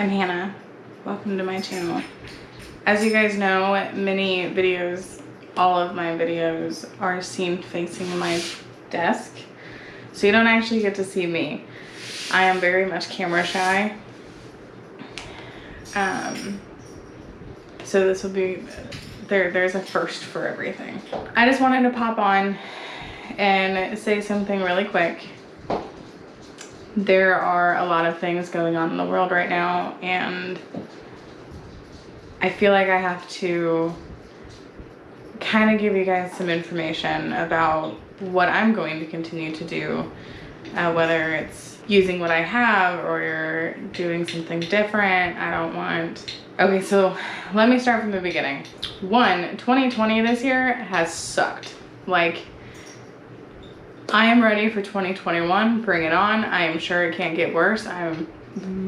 I'm Hannah. Welcome to my channel. As you guys know, all of my videos are seen facing my desk, so you don't actually get to see me. I am very much camera shy. So this will be, there's a first for everything. I just wanted to pop on and say something really quick. There are a lot of things going on in the world right now, and I feel like I have to kind of give you guys some information about what I'm going to continue to do, whether it's using what I have or doing something different. Okay, so let me start from the beginning. 2020 this year has sucked. Like, I am ready for 2021, bring it on. I am sure it can't get worse. I'm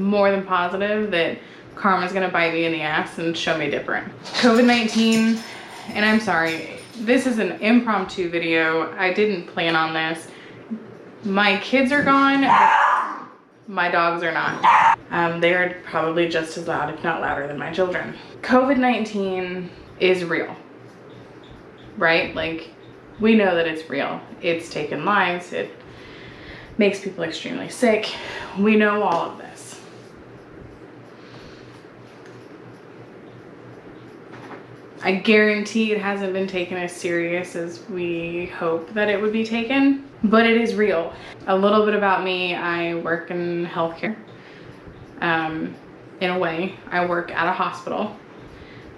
more than positive that karma's gonna bite me in the ass and show me different. COVID-19, and I'm sorry, this is an impromptu video. I didn't plan on this. My kids are gone, my dogs are not. They are probably just as loud, if not louder than my children. COVID-19 is real, right? Like, we know that it's real. It's taken lives. It makes people extremely sick. We know all of this. I guarantee it hasn't been taken as serious as we hope that it would be taken, but it is real. A little bit about me: I work in healthcare. In a way, I work at a hospital.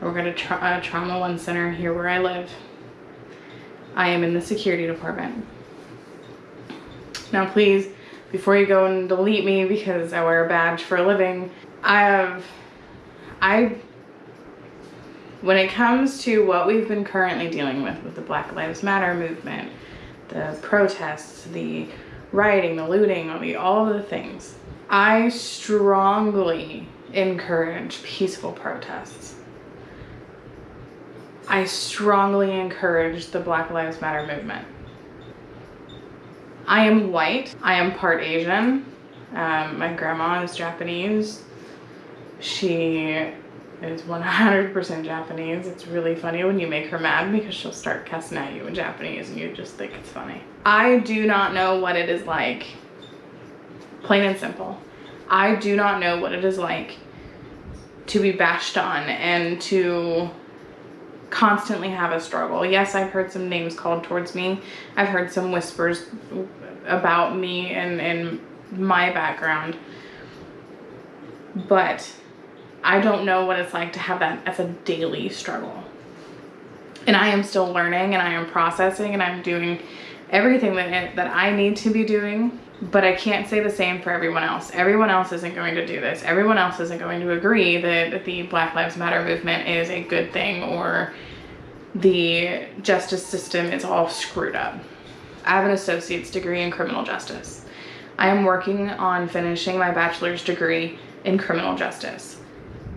I work at a trauma 1 center here where I live. I am in the security department. Now please, before you go and delete me because I wear a badge for a living, when it comes to what we've been currently dealing with the Black Lives Matter movement, the protests, the rioting, the looting, all of the things, I strongly encourage peaceful protests. I strongly encourage the Black Lives Matter movement. I am white. I am part Asian. My grandma is Japanese. She is 100% Japanese. It's really funny when you make her mad because she'll start cussing at you in Japanese and you just think it's funny. I do not know what it is like, plain and simple. I do not know what it is like to be bashed on and to constantly have a struggle. Yes, I've heard some names called towards me. I've heard some whispers about me and my background, but I don't know what it's like to have that as a daily struggle. And I am still learning, and I am processing, and I'm doing everything that I need to be doing, but I can't say the same for everyone else. Everyone else isn't going to do this. Everyone else isn't going to agree that the Black Lives Matter movement is a good thing or the justice system is all screwed up. I have an associate's degree in criminal justice. I am working on finishing my bachelor's degree in criminal justice.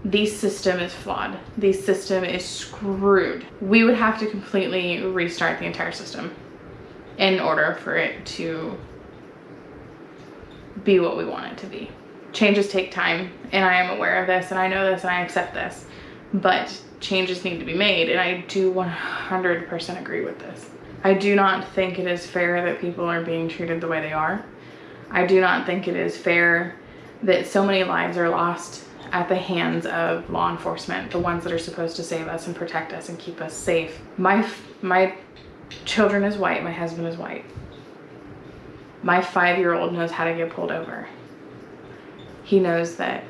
The system is flawed. The system is screwed. We would have to completely restart the entire system in order for it to be what we want it to be. Changes take time, and I am aware of this, and I know this, and I accept this, but changes need to be made, and I do 100% agree with this. I do not think it is fair that people are being treated the way they are. I do not think it is fair that so many lives are lost at the hands of law enforcement, the ones that are supposed to save us and protect us and keep us safe. My children is white, my husband is white. My 5-year-old knows how to get pulled over. He knows that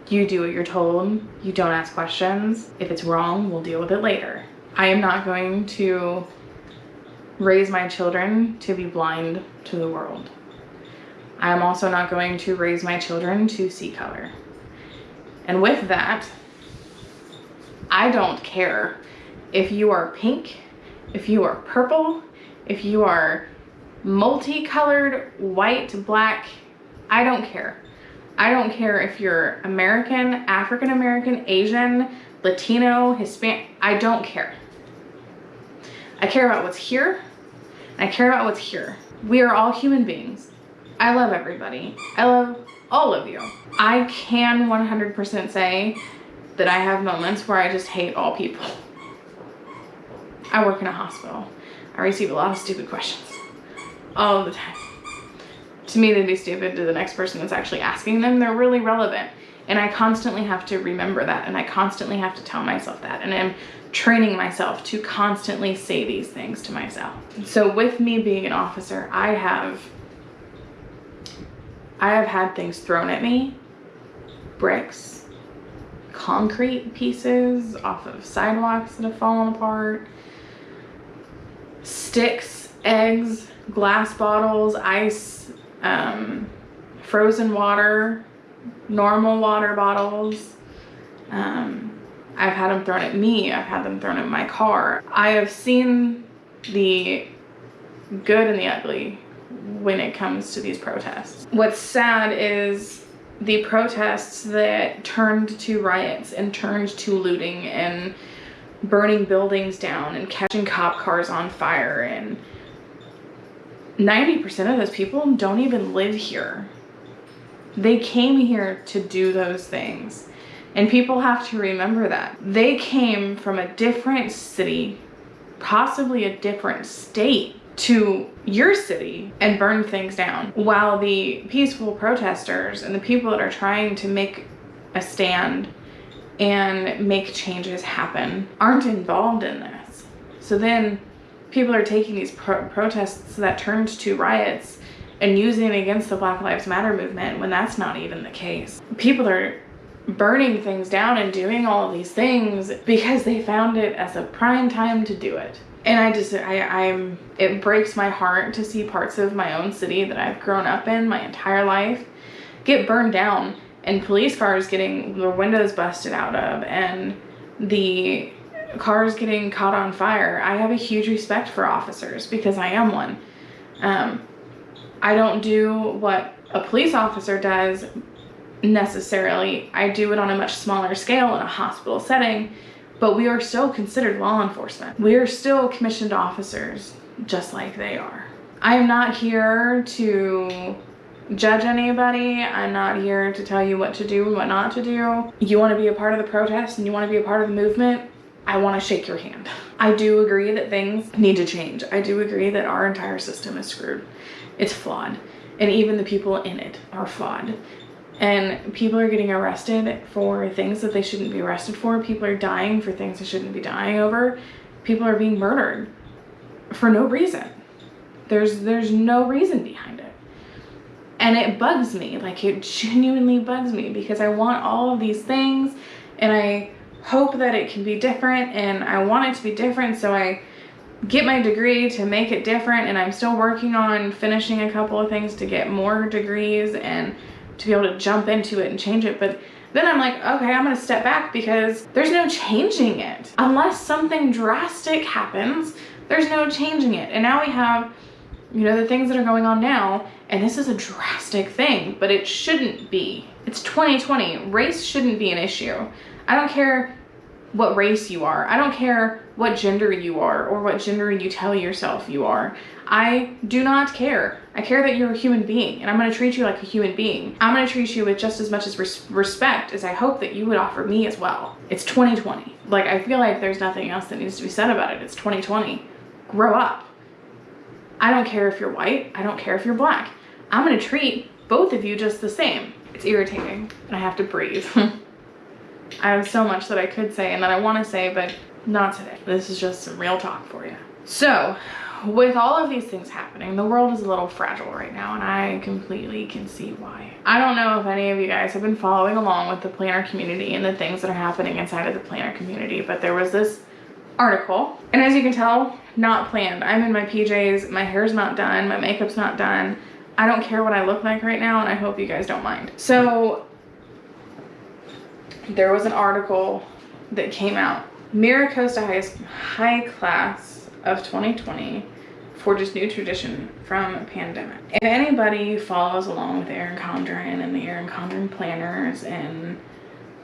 you do what you're told, you don't ask questions. If it's wrong, we'll deal with it later. I am not going to raise my children to be blind to the world. I am also not going to raise my children to see color. And with that, I don't care if you are pink, if you are purple, if you are multicolored, white, black, I don't care. I don't care if you're American, African American, Asian, Latino, Hispanic, I don't care. I care about what's here, and I care about what's here. We are all human beings. I love everybody. I love all of you. I can 100% say that I have moments where I just hate all people. I work in a hospital. I receive a lot of stupid questions all the time. To me, they'd be stupid. To the next person that's actually asking them, they're really relevant. And I constantly have to remember that, and I constantly have to tell myself that, and I'm training myself to constantly say these things to myself. So with me being an officer, I have had things thrown at me, bricks, concrete pieces off of sidewalks that have fallen apart, sticks, eggs, glass bottles, ice, frozen water, normal water bottles. I've had them thrown at me. I've had them thrown at my car. I have seen the good and the ugly when it comes to these protests. What's sad is the protests that turned to riots and turned to looting and burning buildings down and catching cop cars on fire, and 90% of those people don't even live here. They came here to do those things. And people have to remember that. They came from a different city, possibly a different state, to your city and burn things down. While the peaceful protesters and the people that are trying to make a stand and make changes happen aren't involved in this. So then people are taking these protests that turned to riots and using it against the Black Lives Matter movement when that's not even the case. People are burning things down and doing all of these things because they found it as a prime time to do it. And it breaks my heart to see parts of my own city that I've grown up in my entire life get burned down, and police cars getting their windows busted out of, and the cars getting caught on fire. I have a huge respect for officers because I am one. I don't do what a police officer does necessarily. I do it on a much smaller scale in a hospital setting, but we are still considered law enforcement. We are still commissioned officers just like they are. I am not here to judge anybody. I'm not here to tell you what to do and what not to do. You want to be a part of the protest and you want to be a part of the movement, I want to shake your hand. I do agree that things need to change. I do agree that our entire system is screwed. It's flawed. And even the people in it are flawed. And people are getting arrested for things that they shouldn't be arrested for. People are dying for things they shouldn't be dying over. People are being murdered for no reason. There's no reason behind it. And it bugs me. Like, it genuinely bugs me because I want all of these things and I hope that it can be different, and I want it to be different, so I get my degree to make it different, and I'm still working on finishing a couple of things to get more degrees and to be able to jump into it and change it. But then I'm like, okay, I'm gonna step back because there's no changing it. Unless something drastic happens, there's no changing it. And now we have, you know, the things that are going on now, and this is a drastic thing, but it shouldn't be. It's 2020. Race shouldn't be an issue. I don't care what race you are. I don't care what gender you are or what gender you tell yourself you are. I do not care. I care that you're a human being, and I'm going to treat you like a human being. I'm going to treat you with just as much as respect as I hope that you would offer me as well. It's 2020. Like, I feel like there's nothing else that needs to be said about it. It's 2020. Grow up. I don't care if you're white. I don't care if you're black. I'm going to treat both of you just the same. It's irritating, and I have to breathe. I have so much that I could say and that I want to say, but not today. This is just some real talk for you. So, with all of these things happening, the world is a little fragile right now, and I completely can see why. I don't know if any of you guys have been following along with the planner community and the things that are happening inside of the planner community, but there was this article, and as you can tell, not planned. I'm in my PJs, my hair's not done, my makeup's not done. I don't care what I look like right now, and I hope you guys don't mind. So, there was an article that came out. Miracosta High Class of 2020 forges new tradition from pandemic. If anybody follows along with Erin Condren and the Erin Condren planners and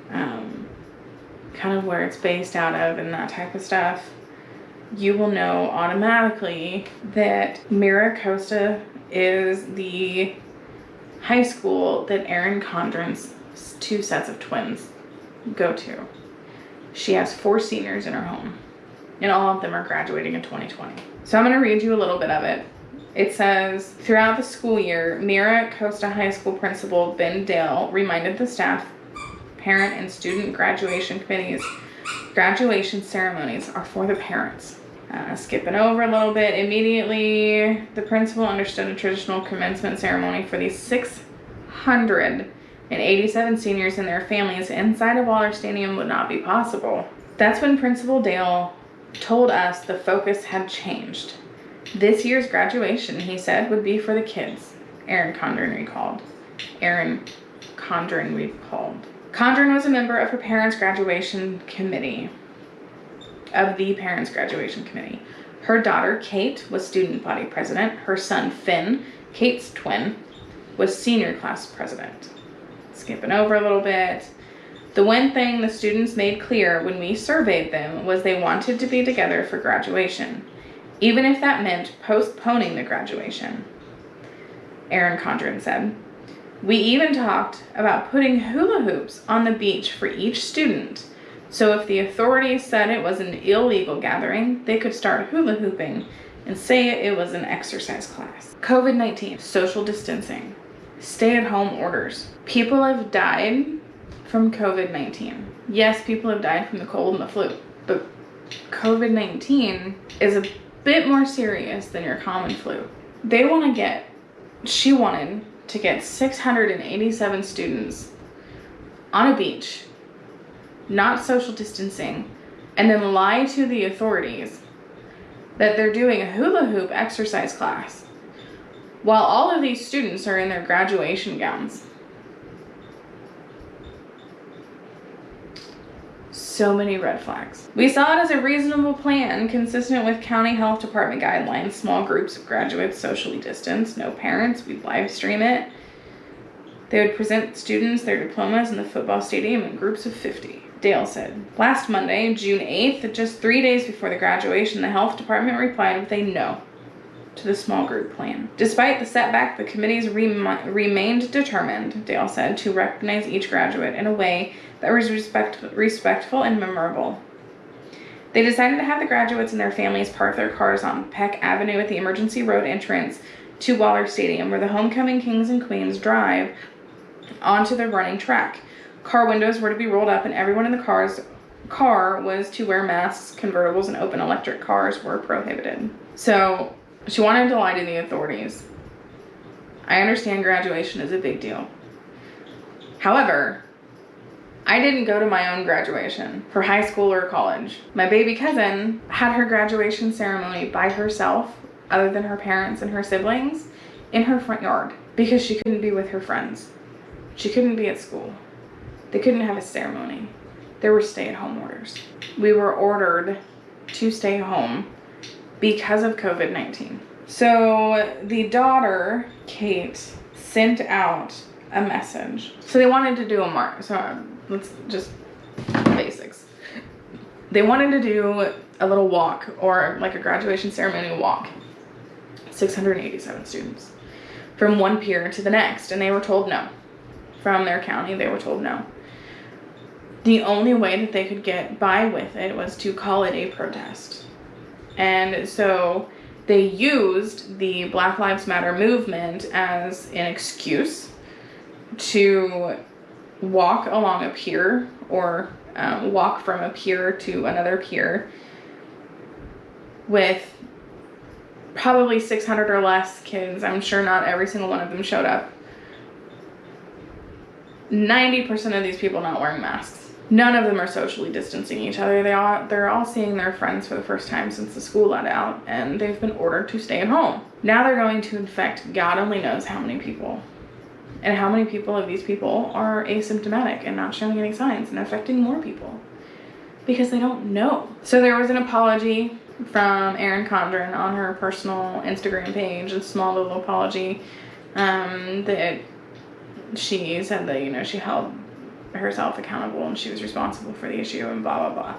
kind of where it's based out of and that type of stuff, you will know automatically that Miracosta is the high school that Erin Condren's 2 sets of twins go to. She has 4 seniors in her home, and all of them are graduating in 2020. So I'm going to read you a little bit of it. It says, throughout the school year, Mira Costa High School Principal Ben Dale reminded the staff, parent, and student graduation committees, graduation ceremonies are for the parents. Skipping over a little bit, immediately the principal understood a traditional commencement ceremony for these 687 seniors and their families inside of Waller Stadium would not be possible. That's when Principal Dale told us the focus had changed. This year's graduation, he said, would be for the kids, Erin Condren recalled. Condren was a member of the parents' graduation committee. Her daughter, Kate, was student body president. Her son, Finn, Kate's twin, was senior class president. Skipping over a little bit. The one thing the students made clear when we surveyed them was they wanted to be together for graduation, even if that meant postponing the graduation, Erin Condren said. We even talked about putting hula hoops on the beach for each student, so if the authorities said it was an illegal gathering, they could start hula hooping and say it was an exercise class. COVID-19, social distancing, stay-at-home orders. People have died from COVID-19. Yes, people have died from the cold and the flu, but COVID-19 is a bit more serious than your common flu. She wanted to get 687 students on a beach, not social distancing, and then lie to the authorities that they're doing a hula hoop exercise class while all of these students are in their graduation gowns. So many red flags. We saw it as a reasonable plan consistent with county health department guidelines. Small groups of graduates socially distanced, no parents. We'd live stream it. They would present students their diplomas in the football stadium in groups of 50, Dale said. Last Monday, June 8th, just 3 days before the graduation, the health department replied with a no to the small group plan. Despite the setback, the committees remained determined, Dale said, to recognize each graduate in a way that was respectful and memorable. They decided to have the graduates and their families park their cars on Peck Avenue at the emergency road entrance to Waller Stadium, where the homecoming kings and queens drive onto the running track. Car windows were to be rolled up and everyone in the car was to wear masks. Convertibles and open electric cars were prohibited. So she wanted to lie to the authorities. I understand graduation is a big deal. However, I didn't go to my own graduation for high school or college. My baby cousin had her graduation ceremony by herself, other than her parents and her siblings, in her front yard because she couldn't be with her friends. She couldn't be at school. They couldn't have a ceremony. There were stay-at-home orders. We were ordered to stay home because of COVID-19. So the daughter, Kate, sent out a message. So they wanted to do a march. So let's just basics. They wanted to do a little walk, or like a graduation ceremony walk. 687 students from one pier to the next, and they were told no. From their county, they were told no. The only way that they could get by with it was to call it a protest. And so they used the Black Lives Matter movement as an excuse to walk along a pier, or walk from a pier to another pier with probably 600 or less kids. I'm sure not every single one of them showed up. 90% of these people not wearing masks. None of them are socially distancing each other. They're all seeing their friends for the first time since the school let out, and they've been ordered to stay at home. Now they're going to infect God only knows how many people. And how many people of these people are asymptomatic and not showing any signs and affecting more people because they don't know. So there was an apology from Erin Condren on her personal Instagram page, a small little apology, that she said that, you know, she held herself accountable and she was responsible for the issue and blah, blah, blah.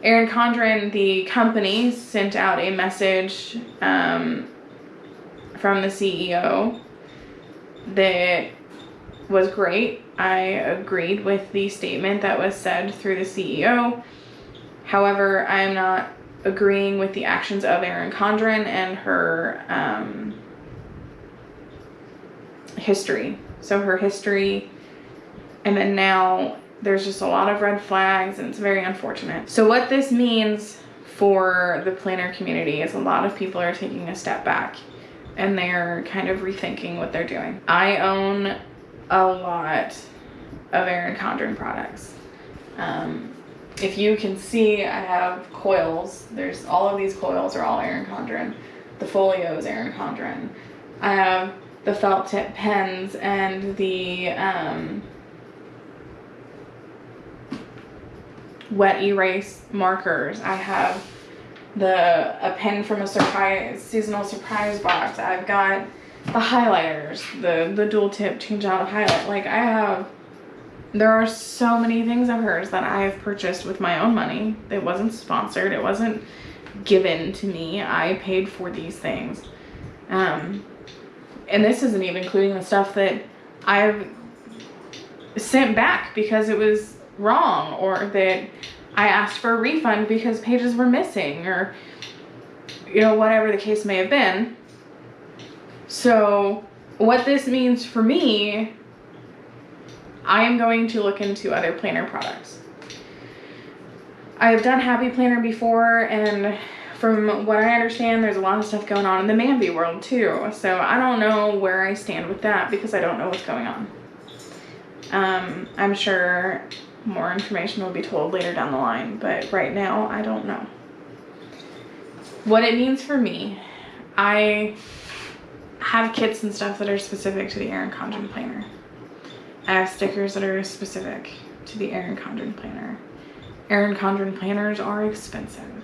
Erin Condren, the company, sent out a message from the CEO that was great. I agreed with the statement that was said through the CEO. However, I am not agreeing with the actions of Erin Condren and her history. So her history, and then now there's just a lot of red flags, and it's very unfortunate. So what this means for the planner community is a lot of people are taking a step back and they're kind of rethinking what they're doing. I own a lot of Erin Condren products. If you can see, I have coils. There's all of these coils are all Erin Condren. The folio is Erin Condren. I have the felt tip pens and the wet erase markers. I have a pen from a seasonal surprise box. I've got the highlighters, the dual tip change out of highlight. Like there are so many things of hers that I have purchased with my own money. It wasn't sponsored. It wasn't given to me. I paid for these things. And this isn't even including the stuff that I've sent back because it was wrong, or that I asked for a refund because pages were missing, or, you know, whatever the case may have been. So what this means for me, I am going to look into other planner products. I've done Happy Planner before, and from what I understand, there's a lot of stuff going on in the Mambi world too. So I don't know where I stand with that because I don't know what's going on. I'm sure more information will be told later down the line, but right now I don't know. What it means for me, I have kits and stuff that are specific to the Erin Condren planner. I have stickers that are specific to the Erin Condren planner. Erin Condren planners are expensive.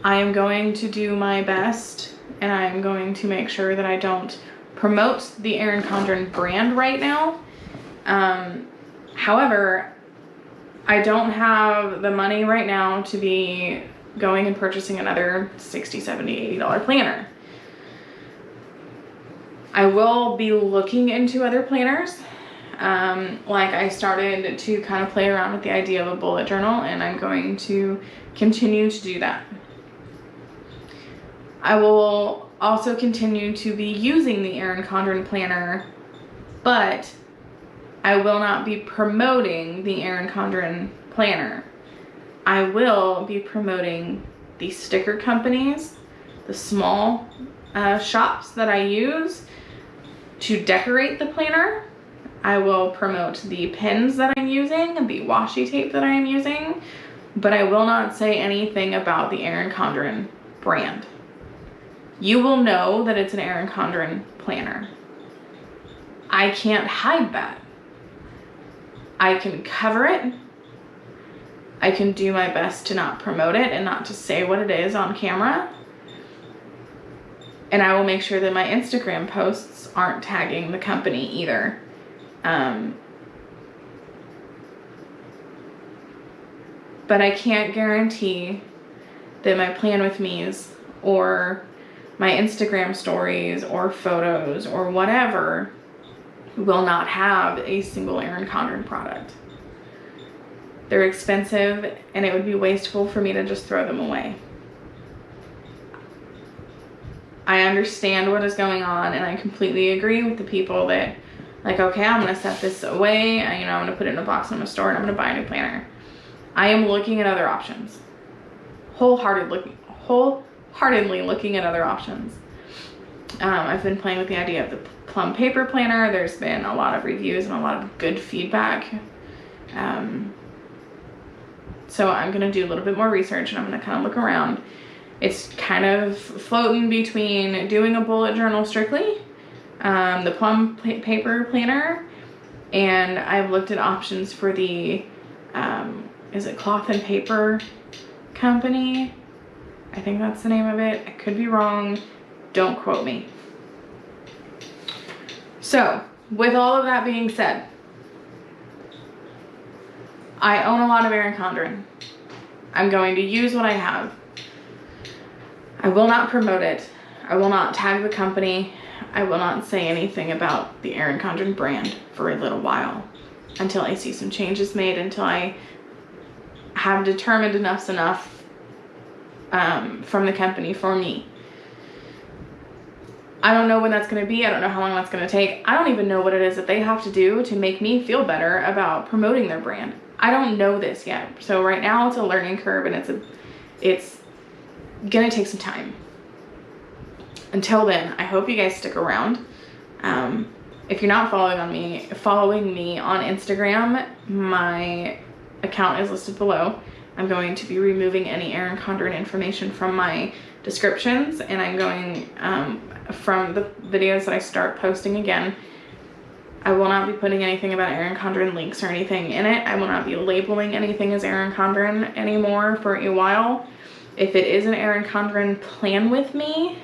I am going to do my best, and I'm going to make sure that I don't promote the Erin Condren brand right now. However, I don't have the money right now to be going and purchasing another $60, $70, $80 planner. I will be looking into other planners. Like I started to kind of play around with the idea of a bullet journal, and I'm going to continue to do that. I will also continue to be using the Erin Condren planner, but I will not be promoting the Erin Condren planner. I will be promoting the sticker companies, the small shops that I use to decorate the planner. I will promote the pens that I'm using and the washi tape that I am using, but I will not say anything about the Erin Condren brand. You will know that it's an Erin Condren planner. I can't hide that. I can cover it. I can do my best to not promote it and not to say what it is on camera. And I will make sure that my Instagram posts aren't tagging the company either. But I can't guarantee that my plan with me's or my Instagram stories or photos or whatever will not have a single Erin Condren product. They're expensive, and it would be wasteful for me to just throw them away. I understand what is going on, and I completely agree with the people that, like, okay, I'm gonna set this away, I'm gonna put it in a box, I'm gonna store it, I'm gonna buy a new planner. I am looking at other options. Wholeheartedly looking at other options. I've been playing with the idea of the plum paper planner. There's been a lot of reviews and a lot of good feedback. So I'm gonna do a little bit more research, and I'm gonna kind of look around. It's kind of floating between doing a bullet journal strictly, the plum paper planner, and I've looked at options for the, is it Cloth and Paper Company? I think that's the name of it. I could be wrong. Don't quote me. So, with all of that being said, I own a lot of Erin Condren. I'm going to use what I have. I will not promote it. I will not tag the company. I will not say anything about the Erin Condren brand for a little while until I see some changes made, until I have determined enough's enough from the company for me. I don't know when that's going to be. I don't know how long that's going to take. I don't even know what it is that they have to do to make me feel better about promoting their brand. I don't know this yet. So right now it's a learning curve, and it's going to take some time. Until then, I hope you guys stick around. If you're not following me on Instagram, my account is listed below. I'm going to be removing any Erin Condren information from my descriptions, and I'm going from the videos that I start posting again, I will not be putting anything about Erin Condren links or anything in it. I will not be labeling anything as Erin Condren anymore for a while. If it is an Erin Condren plan with me,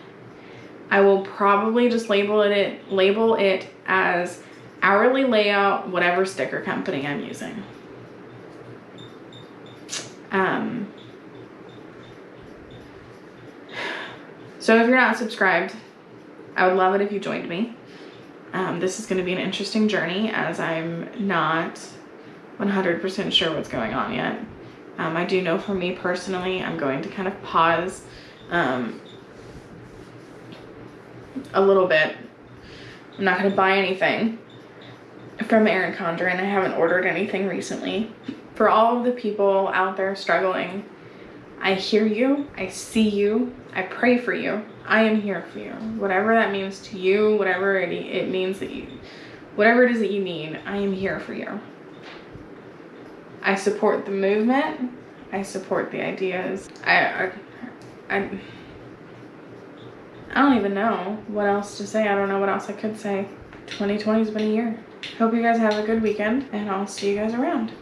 I will probably just label it as Hourly Layout, whatever sticker company I'm using. So if you're not subscribed, I would love it if you joined me. This is going to be an interesting journey, as I'm not 100% sure what's going on yet. I do know for me personally, I'm going to kind of pause a little bit. I'm not going to buy anything from Erin Condren. I haven't ordered anything recently. For all of the people out there struggling, I hear you, I see you, I pray for you. I am here for you. Whatever that means to you, whatever it means that you, whatever it is that you need, I am here for you. I support the movement. I support the ideas. I don't even know what else to say. I don't know what else I could say. 2020's been a year. Hope you guys have a good weekend, and I'll see you guys around.